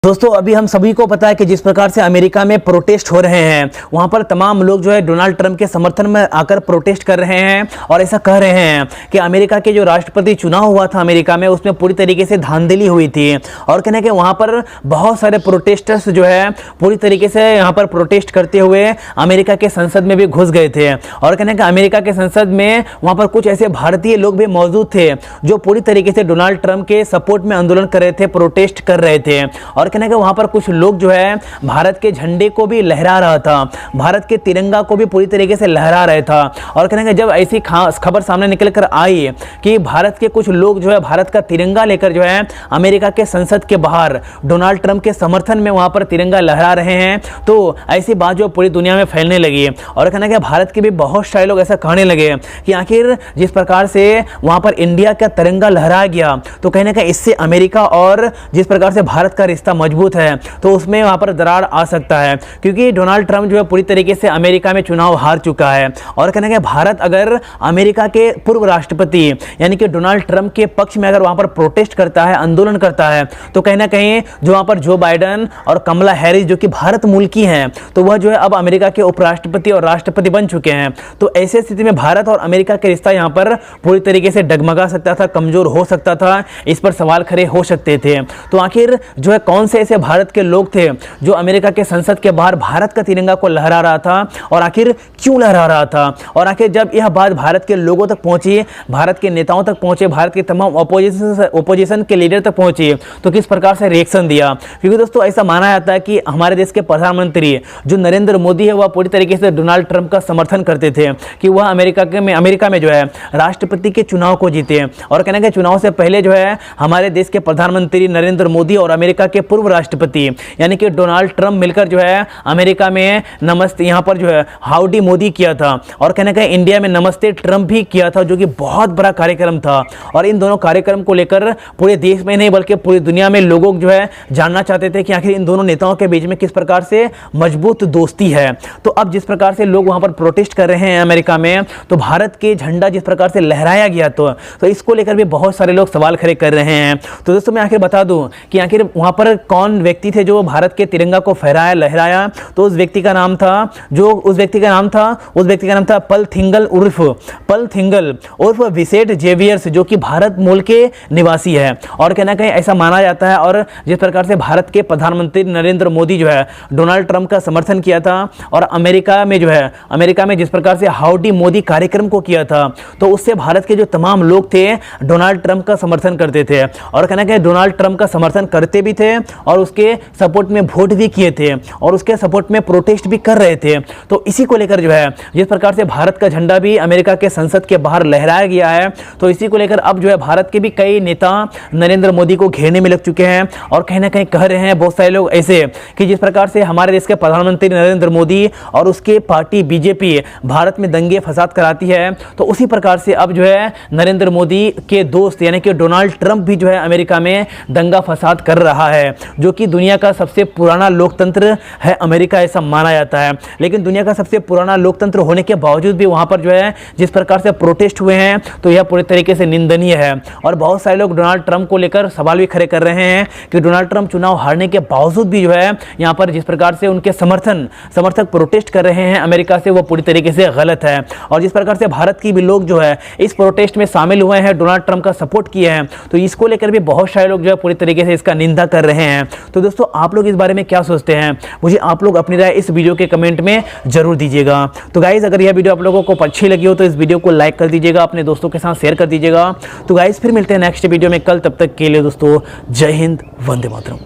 दोस्तों अभी हम सभी को पता है कि जिस प्रकार से अमेरिका में प्रोटेस्ट हो रहे हैं, वहां पर तमाम लोग जो है डोनाल्ड ट्रंप के समर्थन में आकर प्रोटेस्ट कर रहे हैं और ऐसा कह रहे हैं कि अमेरिका के जो राष्ट्रपति चुनाव हुआ था अमेरिका में, उसमें पूरी तरीके से धांधली हुई थी। और कहना कि वहां पर बहुत सारे प्रोटेस्टर्स जो है पूरी तरीके से यहां पर प्रोटेस्ट करते हुए अमेरिका के संसद में भी घुस गए थे। और कहना कि अमेरिका के संसद में वहां पर कुछ ऐसे भारतीय लोग भी मौजूद थे जो पूरी तरीके से डोनाल्ड ट्रंप के सपोर्ट में आंदोलन कर रहे थे, प्रोटेस्ट कर रहे थे। और कहना कि वहां पर कुछ लोग जो है भारत के झंडे को भी लहरा रहा था, भारत के तिरंगा को भी पूरी तरीके से लहरा रहा था। और कहना कि जब ऐसी खबर सामने निकल कर आई कि भारत के कुछ लोग जो है भारत का तिरंगा लेकर जो है अमेरिका के संसद के बाहर डोनाल्ड ट्रंप के समर्थन में वहां पर तिरंगा लहरा रहे हैं, तो ऐसी बात जो पूरी दुनिया में फैलने लगी। और कहना कि भारत के भी बहुत सारे लोग ऐसा कहने लगे कि आखिर जिस प्रकार से वहां पर इंडिया का तिरंगा लहराया गया, तो कहने का इससे अमेरिका और जिस प्रकार से भारत का रिश्ता मजबूत है तो उसमें वहां पर दरार आ सकता है, क्योंकि डोनाल्ड ट्रंप जो है पूरी तरीके से अमेरिका में चुनाव हार चुका है। और कहना कि भारत अगर अमेरिका के पूर्व राष्ट्रपति यानी कि डोनाल्ड ट्रंप के पक्ष में अगर वहां पर प्रोटेस्ट करता है, आंदोलन करता है, तो कहीं ना कहीं जो वहां पर जो बाइडेन और कमला हैरिस जो कि भारत मूल की हैं, तो वह जो है अब अमेरिका के उपराष्ट्रपति और राष्ट्रपति बन चुके हैं। तो ऐसी स्थिति में भारत और अमेरिका के रिश्ता यहां पर पूरी तरीके से डगमगा सकता था, कमजोर हो सकता था, इस पर सवाल खड़े हो सकते थे। तो आखिर जो है कौन से ऐसे भारत के लोग थे जो अमेरिका के संसद के बाहर भारत का तिरंगा को लहरा रहा था, और आखिर क्यों लहरा रहा था? और आखिर जब यह बात भारत के लोगों तक पहुंची, भारत के नेताओं तक पहुंचे, भारत के तमाम ओपोजिशन के लीडर तक पहुंची, तो किस प्रकार से रिएक्शन दिया? क्योंकि दोस्तों ऐसा माना जाता है कि हमारे देश के प्रधानमंत्री जो नरेंद्र मोदी है, वह पूरी तरीके से डोनाल्ड ट्रंप का समर्थन करते थे कि वह अमेरिका में जो है राष्ट्रपति के चुनाव को जीते। और कहना कि चुनाव से पहले जो है हमारे देश के प्रधानमंत्री नरेंद्र मोदी और अमेरिका के पूर्व राष्ट्रपति यानी कि डोनाल्ड ट्रंप मिलकर जो है अमेरिका में नमस्ते यहां पर जो है हाउडी मोदी किया था, और कहने का इंडिया में नमस्ते ट्रंप भी किया था, जो कि बहुत बड़ा कार्यक्रम था। और इन दोनों कार्यक्रम को लेकर पूरे देश में नहीं बल्कि पूरी दुनिया में लोगों जो है जानना चाहते थे कि आखिर इन दोनों नेताओं के बीच में किस प्रकार से मजबूत दोस्ती है। तो अब जिस प्रकार से लोग वहां पर प्रोटेस्ट कर रहे हैं अमेरिका में, तो भारत के झंडा जिस प्रकार से लहराया गया, तो इसको लेकर भी बहुत सारे लोग सवाल खड़े कर रहे हैं। तो दोस्तों मैं आखिर बता दूं कि आखिर वहां पर कौन व्यक्ति थे जो भारत के तिरंगा को फहराया, लहराया? तो उस व्यक्ति का नाम था पल थिंगल उर्फ विसेट जेवियर्स, जो कि भारत मूल के निवासी है। और कहना कहीं ऐसा माना जाता है, और जिस प्रकार से भारत के प्रधानमंत्री नरेंद्र मोदी जो है डोनाल्ड ट्रंप का समर्थन किया था, और अमेरिका में जिस प्रकार से हाउडी मोदी कार्यक्रम को किया था, तो उससे भारत के जो तमाम लोग थे डोनाल्ड ट्रंप का समर्थन करते थे। और कहना कि डोनाल्ड ट्रंप का समर्थन करते भी थे और उसके सपोर्ट में वोट भी किए थे और उसके सपोर्ट में प्रोटेस्ट भी कर रहे थे। तो इसी को लेकर जो है जिस प्रकार से भारत का झंडा भी अमेरिका के संसद के बाहर लहराया गया है, तो इसी को लेकर अब जो है भारत के भी कई नेता नरेंद्र मोदी को घेरने में लग चुके हैं। और कहीं ना कहीं कह रहे हैं बहुत सारे लोग ऐसे कि जिस प्रकार से हमारे देश के प्रधानमंत्री नरेंद्र मोदी और उसके पार्टी बीजेपी भारत में दंगे फसाद कराती है, तो उसी प्रकार से अब जो है नरेंद्र मोदी के दोस्त यानी कि डोनाल्ड ट्रंप भी जो है अमेरिका में दंगा फसाद कर रहा है, जो कि दुनिया का सबसे पुराना लोकतंत्र है अमेरिका, ऐसा माना जाता है। लेकिन दुनिया का सबसे पुराना लोकतंत्र होने के बावजूद भी वहां पर जो है जिस प्रकार से प्रोटेस्ट हुए हैं, तो यह पूरी तरीके से निंदनीय है। और बहुत सारे लोग डोनाल्ड ट्रंप को लेकर सवाल भी खड़े कर रहे हैं कि डोनाल्ड ट्रंप चुनाव हारने के बावजूद भी जो है यहां पर जिस प्रकार से उनके समर्थक प्रोटेस्ट कर रहे हैं अमेरिका से, वो पूरी तरीके से गलत है। और जिस प्रकार से भारत की भी लोग जो है इस प्रोटेस्ट में शामिल हुए हैं, डोनाल्ड ट्रंप का सपोर्ट किए हैं, तो इसको लेकर भी बहुत सारे लोग जो है पूरी तरीके से इसका निंदा कर रहे हैं। तो दोस्तों आप लोग इस बारे में क्या सोचते हैं? मुझे आप लोग अपनी राय इस वीडियो के कमेंट में जरूर दीजिएगा। तो गाइज अगर यह वीडियो आप लोगों को अच्छी लगी हो तो इस वीडियो को लाइक कर दीजिएगा, अपने दोस्तों के साथ शेयर कर दीजिएगा। तो गाइज फिर मिलते हैं नेक्स्ट वीडियो में कल, तब तक के लिए दोस्तों जय हिंद, वंदे मातरम।